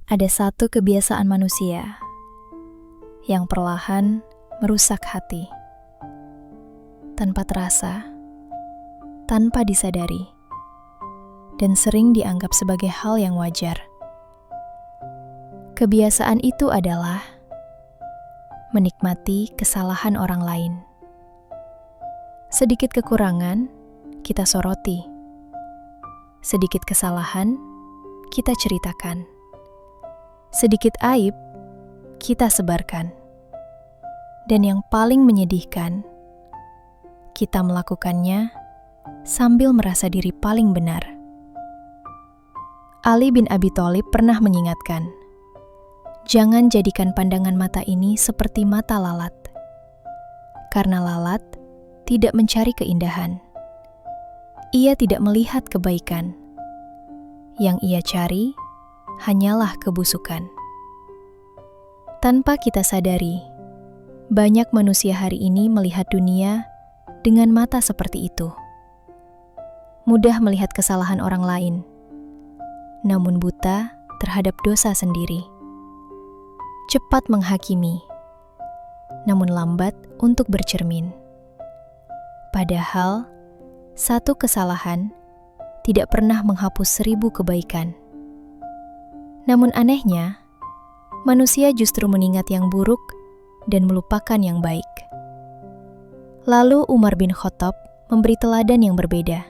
Ada satu kebiasaan manusia yang perlahan merusak hati, tanpa terasa, tanpa disadari, dan sering dianggap sebagai hal yang wajar. Kebiasaan itu adalah menikmati kesalahan orang lain. Sedikit kekurangan, kita soroti. Sedikit kesalahan, kita ceritakan. Sedikit aib, kita sebarkan. Dan yang paling menyedihkan, kita melakukannya sambil merasa diri paling benar. Ali bin Abi Thalib pernah mengingatkan, jangan jadikan pandangan mata ini seperti mata lalat. Karena lalat tidak mencari keindahan. Ia tidak melihat kebaikan. Yang ia cari hanyalah kebusukan. Tanpa kita sadari, banyak manusia hari ini melihat dunia dengan mata seperti itu. Mudah melihat kesalahan orang lain, namun buta terhadap dosa sendiri. Cepat menghakimi, namun lambat untuk bercermin. Padahal, satu kesalahan tidak pernah menghapus 1000 kebaikan. Namun anehnya, manusia justru mengingat yang buruk dan melupakan yang baik. Lalu Umar bin Khattab memberi teladan yang berbeda.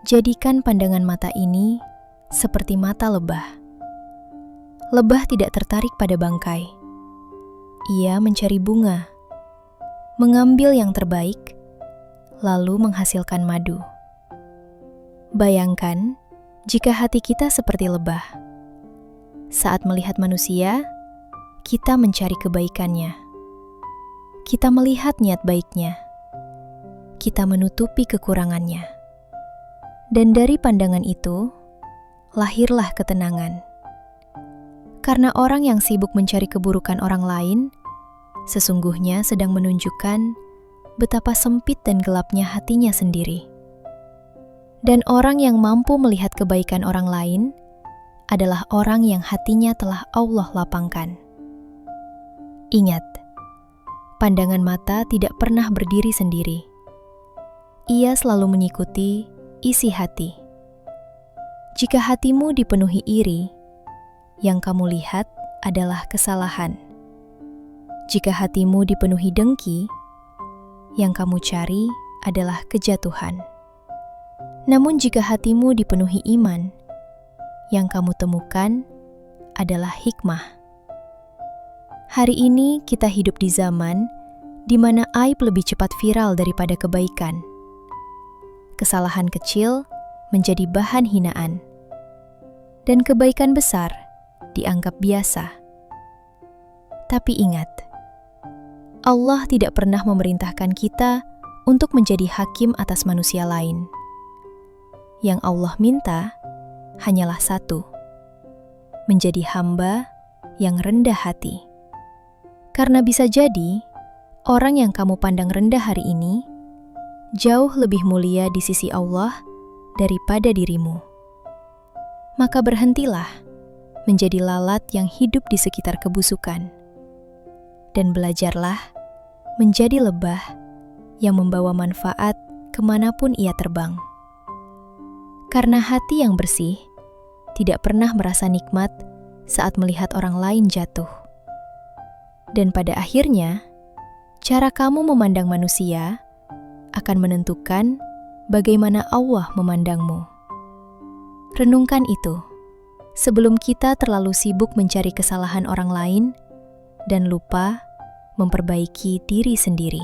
Jadikan pandangan mata ini seperti mata lebah. Lebah tidak tertarik pada bangkai. Ia mencari bunga, mengambil yang terbaik, lalu menghasilkan madu. Bayangkan jika hati kita seperti lebah. Saat melihat manusia, kita mencari kebaikannya. Kita melihat niat baiknya. Kita menutupi kekurangannya. Dan dari pandangan itu, lahirlah ketenangan. Karena orang yang sibuk mencari keburukan orang lain, sesungguhnya sedang menunjukkan betapa sempit dan gelapnya hatinya sendiri. Dan orang yang mampu melihat kebaikan orang lain adalah orang yang hatinya telah Allah lapangkan. Ingat, pandangan mata tidak pernah berdiri sendiri. Ia selalu mengikuti isi hati. Jika hatimu dipenuhi iri, yang kamu lihat adalah kesalahan. Jika hatimu dipenuhi dengki, yang kamu cari adalah kejatuhan. Namun jika hatimu dipenuhi iman, yang kamu temukan adalah hikmah. Hari ini kita hidup di zaman di mana aib lebih cepat viral daripada kebaikan. Kesalahan kecil menjadi bahan hinaan, dan kebaikan besar dianggap biasa. Tapi ingat, Allah tidak pernah memerintahkan kita untuk menjadi hakim atas manusia lain. Yang Allah minta hanyalah satu, menjadi hamba yang rendah hati. Karena bisa jadi, orang yang kamu pandang rendah hari ini jauh lebih mulia di sisi Allah daripada dirimu. Maka berhentilah menjadi lalat yang hidup di sekitar kebusukan, dan belajarlah menjadi lebah yang membawa manfaat kemanapun ia terbang. Karena hati yang bersih tidak pernah merasa nikmat saat melihat orang lain jatuh. Dan pada akhirnya, cara kamu memandang manusia akan menentukan bagaimana Allah memandangmu. Renungkan itu sebelum kita terlalu sibuk mencari kesalahan orang lain dan lupa memperbaiki diri sendiri.